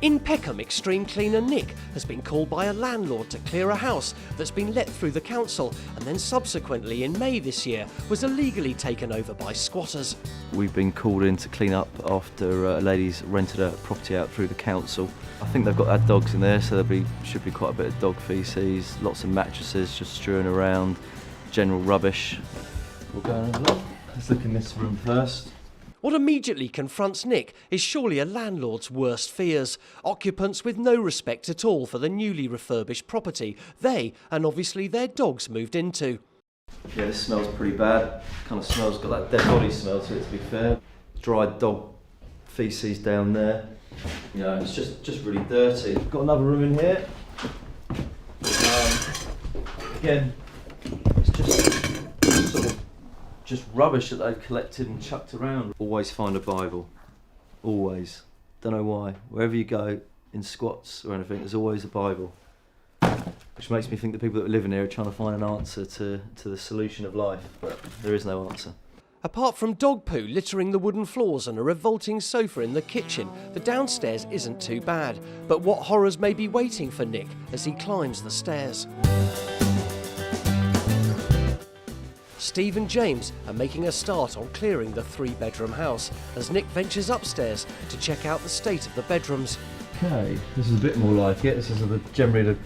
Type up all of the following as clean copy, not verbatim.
In Peckham, extreme cleaner Nick has been called by a landlord to clear a house that's been let through the council and then subsequently in May this year was illegally taken over by squatters. We've been called in to clean up after a lady's rented a property out through the council. I think they've got dogs in there, so should be quite a bit of dog faeces, lots of mattresses just strewing around, general rubbish. We'll go and have a look. Let's look in this room first. What immediately confronts Nick is surely a landlord's worst fears. Occupants with no respect at all for the newly refurbished property they, and obviously their dogs, moved into. Yeah, this smells pretty bad. Kind of smells, got that dead body smell to it, to be fair. Dried dog faeces down there. You know, it's just really dirty. Got another room in here. Again, it's just sort of rubbish that they've collected and chucked around. Always find a Bible. Always. Don't know why. Wherever you go, in squats or anything, there's always a Bible. Which makes me think the people that live in here are trying to find an answer to the solution of life, but there is no answer. Apart from dog poo littering the wooden floors and a revolting sofa in the kitchen, the downstairs isn't too bad. But what horrors may be waiting for Nick as he climbs the stairs? Steve and James are making a start on clearing the 3-bedroom house as Nick ventures upstairs to check out the state of the bedrooms. Okay, this is a bit more like it. This is generally the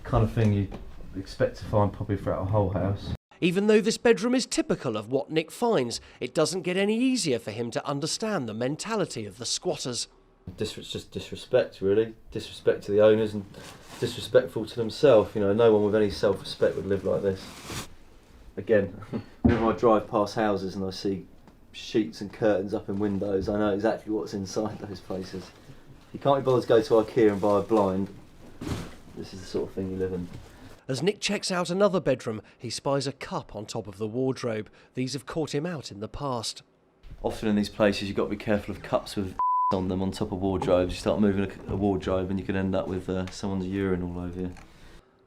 kind of thing you expect to find probably throughout a whole house. Even though this bedroom is typical of what Nick finds, it doesn't get any easier for him to understand the mentality of the squatters. It's just disrespect, really. Disrespect to the owners and disrespectful to themselves. You know, no one with any self-respect would live like this. Again, whenever I drive past houses and I see sheets and curtains up in windows, I know exactly what's inside those places. You can't be bothered to go to IKEA and buy a blind. This is the sort of thing you live in. As Nick checks out another bedroom, he spies a cup on top of the wardrobe. These have caught him out in the past. Often in these places you've got to be careful of cups with on them on top of wardrobes. You start moving a wardrobe and you can end up with someone's urine all over you.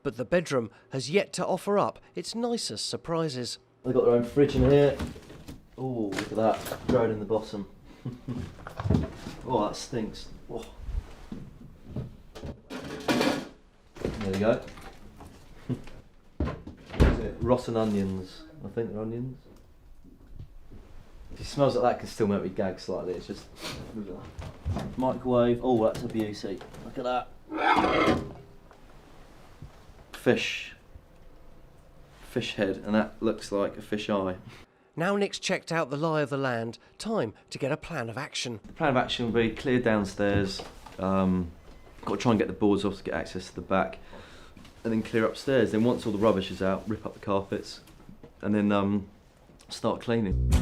But the bedroom has yet to offer up its nicest surprises. They've got their own fridge in here. Oh, look at that, dried in the bottom. Oh, that stinks. Oh. There you go. Rotten onions. I think they're onions. If it smells like that, can still make me gag slightly. It's just microwave. Oh, that's a beauty. Look at that. Fish head, and that looks like a fish eye. Now Nick's checked out the lie of the land, time to get a plan of action. The plan of action will be clear downstairs, got to try and get the boards off to get access to the back, and then clear upstairs. Then once all the rubbish is out, rip up the carpets, and then start cleaning.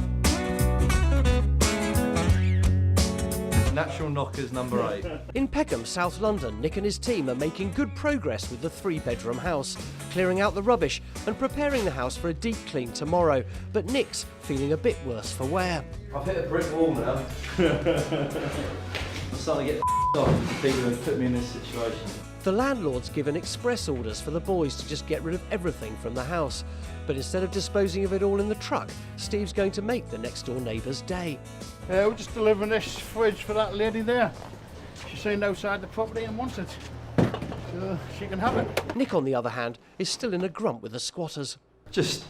Natural knockers number 8. In Peckham, South London, Nick and his team are making good progress with the 3-bedroom house, clearing out the rubbish and preparing the house for a deep clean tomorrow. But Nick's feeling a bit worse for wear. I've hit a brick wall now. I'm starting to get off with the people who have put me in this situation. The landlord's given express orders for the boys to just get rid of everything from the house. But instead of disposing of it all in the truck, Steve's going to make the next door neighbour's day. We're just delivering this fridge for that lady there. She's seen outside the property and wants it. So she can have it. Nick, on the other hand, is still in a grump with the squatters. Just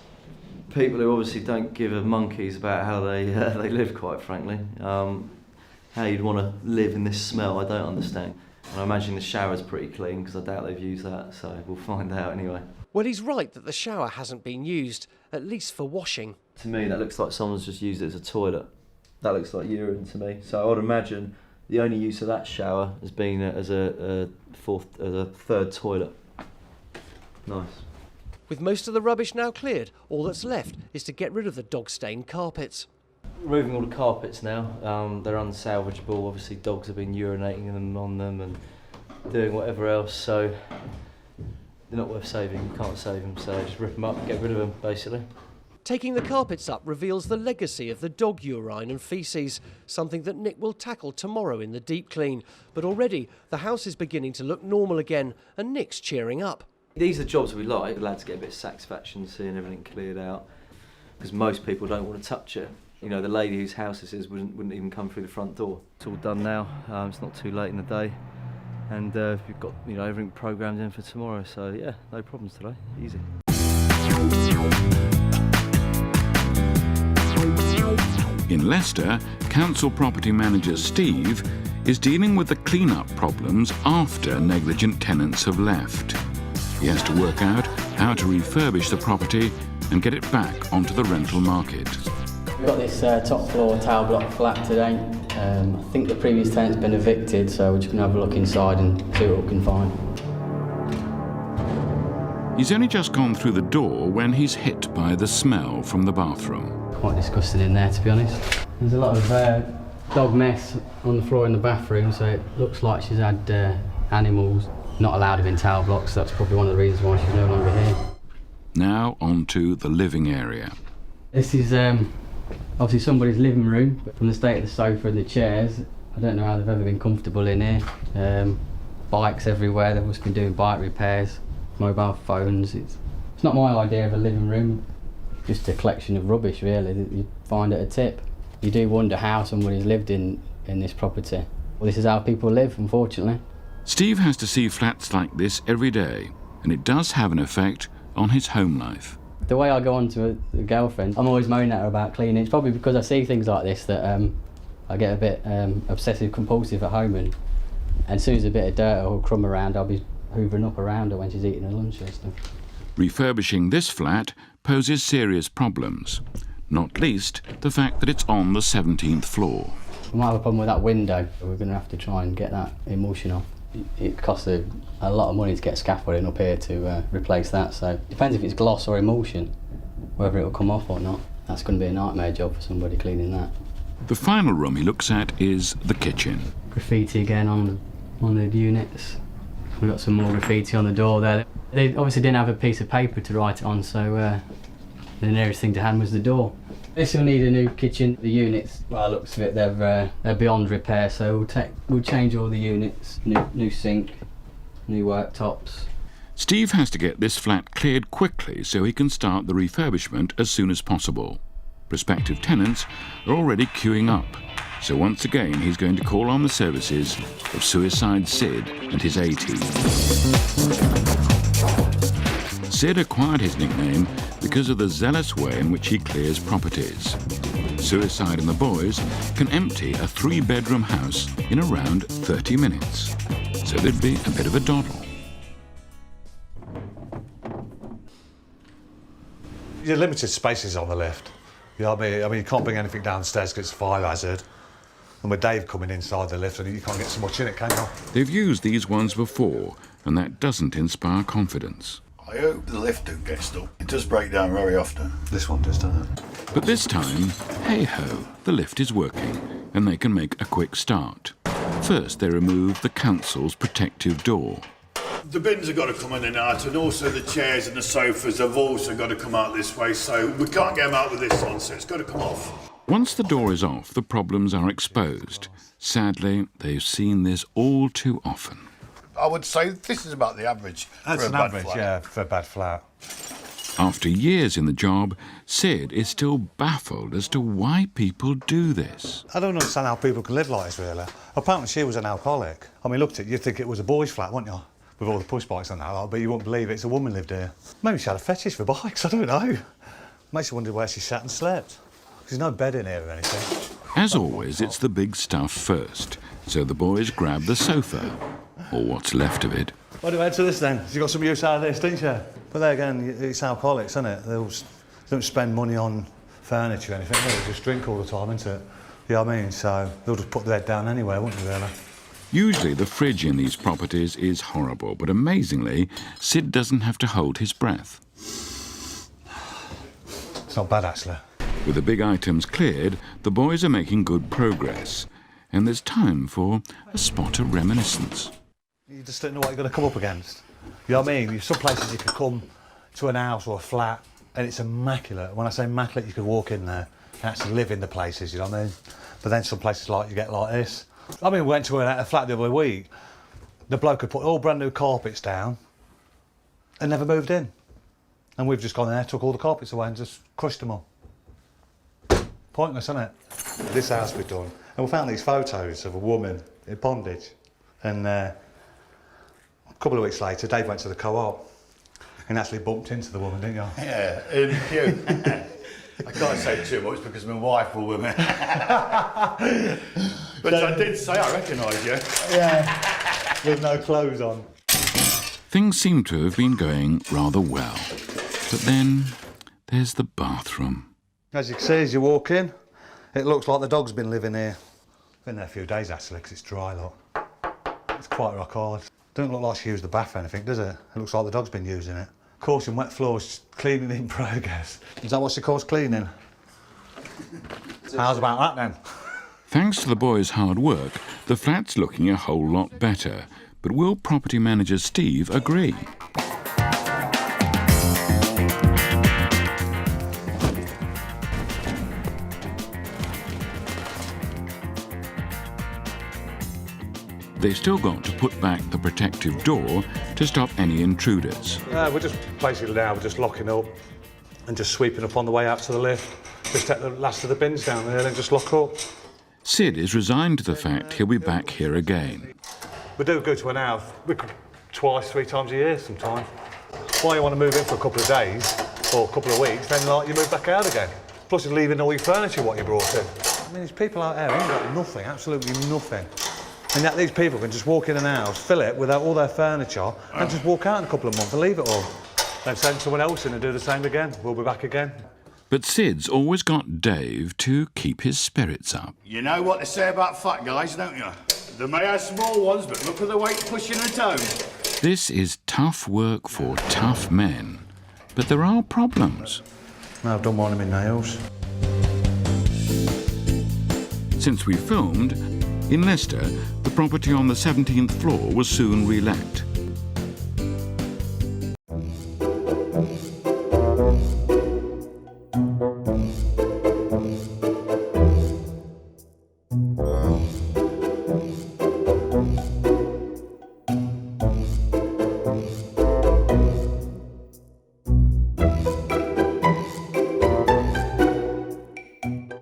people who obviously don't give a monkeys about how they live, quite frankly. How you'd want to live in this smell, I don't understand. And I imagine the shower's pretty clean because I doubt they've used that, so we'll find out anyway. Well, he's right that the shower hasn't been used, at least for washing. To me, that looks like someone's just used it as a toilet. That looks like urine to me. So I would imagine the only use of that shower has been as a third toilet. Nice. With most of the rubbish now cleared, all that's left is to get rid of the dog-stained carpets. Removing all the carpets now. They're unsalvageable. Obviously, dogs have been urinating on them and doing whatever else. So they're not worth saving. You can't save them. So just rip them up, get rid of them, basically. Taking the carpets up reveals the legacy of the dog urine and faeces, something that Nick will tackle tomorrow in the deep clean. But already, the house is beginning to look normal again, and Nick's cheering up. These are jobs we like. The lads get a bit of satisfaction seeing everything cleared out, because most people don't want to touch it. You know, the lady whose house this is wouldn't even come through the front door. It's all done now. It's not too late in the day, and we've got, you know, everything programmed in for tomorrow. So yeah, no problems today. Easy. In Leicester, council property manager Steve is dealing with the clean-up problems after negligent tenants have left. He has to work out how to refurbish the property and get it back onto the rental market. We've got this top floor tower block flat today. I think the previous tenant's been evicted, so we're just going to have a look inside and see what we can find. He's only just gone through the door when he's hit by the smell from the bathroom. Quite disgusting in there, to be honest. There's a lot of dog mess on the floor in the bathroom, so it looks like she's had animals. Not allowed them in tower blocks, so that's probably one of the reasons why she's no longer here. Now on to the living area. This is obviously somebody's living room, but from the state of the sofa and the chairs, I don't know how they've ever been comfortable in here. Bikes everywhere, they've just been doing bike repairs, mobile phones. It's not my idea of a living room, just a collection of rubbish really that you find at a tip. You do wonder how somebody's lived in this property. Well, this is how people live, unfortunately. Steve has to see flats like this every day, and it does have an effect on his home life. The way I go on to a girlfriend, I'm always moaning at her about cleaning. It's probably because I see things like this that I get a bit obsessive compulsive at home, and as soon as a bit of dirt or crumb around, I'll be hoovering up around her when she's eating her lunch and stuff. Refurbishing this flat poses serious problems, not least the fact that it's on the 17th floor. We might have a problem with that window. We're going to have to try and get that emulsion off. It costs a lot of money to get scaffolding up here to replace that, so it depends if it's gloss or emulsion, whether it'll come off or not. That's going to be a nightmare job for somebody cleaning that. The final room he looks at is the kitchen. Graffiti again on the units. We've got some more graffiti on the door there. They obviously didn't have a piece of paper to write it on, so the nearest thing to hand was the door. This will need a new kitchen. The units, by the looks of it, they're beyond repair, so we'll change all the units. New sink, new worktops. Steve has to get this flat cleared quickly so he can start the refurbishment as soon as possible. Prospective tenants are already queuing up, so once again he's going to call on the services of Suicide Sid and his A-team. Sid acquired his nickname because of the zealous way in which he clears properties. Suicide and the boys can empty a 3-bedroom house in around 30 minutes, so there'd be a bit of a doddle. You're limited spaces on the lift. You know what I mean, you can't bring anything downstairs because it's fire hazard. And with Dave coming inside the lift, you can't get so much in it, can you? They've used these ones before, and that doesn't inspire confidence. I hope the lift don't get stuck. It does break down very often. This one does, doesn't it? But this time, hey-ho, the lift is working, and they can make a quick start. First, they remove the council's protective door. The bins have got to come in and out, and also the chairs and the sofas have also got to come out this way, so we can't get them out with this on, so it's got to come off. Once the door is off, the problems are exposed. Sadly, they've seen this all too often. I would say this is about the average. That's for a an bad average, flat. yeah, for a bad flat. After years in the job, Sid is still baffled as to why people do this. I don't understand how people can live like this, really. Apparently she was an alcoholic. I mean, looked at it, you'd think it was a boys' flat, wouldn't you? With all the push bikes and that, but you wouldn't believe it's a woman lived here. Maybe she had a fetish for bikes, I don't know. Makes you wonder where she sat and slept. There's no bed in here or anything. As always, it's the big stuff first, so the boys grab the sofa, or what's left of it. What do you add to this then? You got some use out of this, didn't you? But there again, it's alcoholics, isn't it? They don't spend money on furniture or anything, they just drink all the time, isn't it? You know what I mean? So they'll just put their head down anyway, wouldn't they, really? Usually the fridge in these properties is horrible, but amazingly, Sid doesn't have to hold his breath. It's not bad, actually. With the big items cleared, the boys are making good progress, and there's time for a spot of reminiscence. You just don't know what you're going to come up against. You know what I mean? There's some places you could come to an house or a flat, and it's immaculate. When I say immaculate, you could walk in there and actually live in the places, you know what I mean? But then some places like you get like this. I mean, we went to a flat the other week. The bloke had put all brand new carpets down and never moved in. And we've just gone there, took all the carpets away and just crushed them all. Pointless, isn't it? This house we've done. And we found these photos of a woman in bondage. And a couple of weeks later, Dave went to the co-op and actually bumped into the woman, didn't you? Yeah, in the queue. I can't say too much because my wife will with me. But I did say I recognise you. Yeah, with no clothes on. Things seem to have been going rather well. But then there's the bathroom. As you can see, as you walk in, it looks like the dog's been living here. Been there a few days actually, because it's dry, look. It's quite rock hard. Doesn't look like she used the bath or anything, does it? It looks like the dog's been using it. Caution, wet floors, cleaning in progress. Is that what she calls cleaning? How's about that then? Thanks to the boys' hard work, the flat's looking a whole lot better. But will property manager Steve agree? They've still got to put back the protective door to stop any intruders. We're just basically now, we're just locking up and just sweeping up on the way out to the lift. Just take the last of the bins down there and just lock up. Sid is resigned to the fact he'll be back here again. We do go to an house, twice, 3 times a year sometimes. Why you want to move in for a couple of days or a couple of weeks, then like you move back out again. Plus you're leaving all your furniture what you brought in. I mean, there's people out there who ain't got nothing, absolutely nothing. And yet these people can just walk in an house, fill it with all their furniture and just walk out in a couple of months and leave it all. Then send someone else in and do the same again. We'll be back again. But Sid's always got Dave to keep his spirits up. You know what they say about fat guys, don't you? They may have small ones, but look at the weight pushing at home. This is tough work for tough men. But there are problems. I've done one of my nails. Since we filmed, in Leicester, the property on the 17th floor was soon re-let.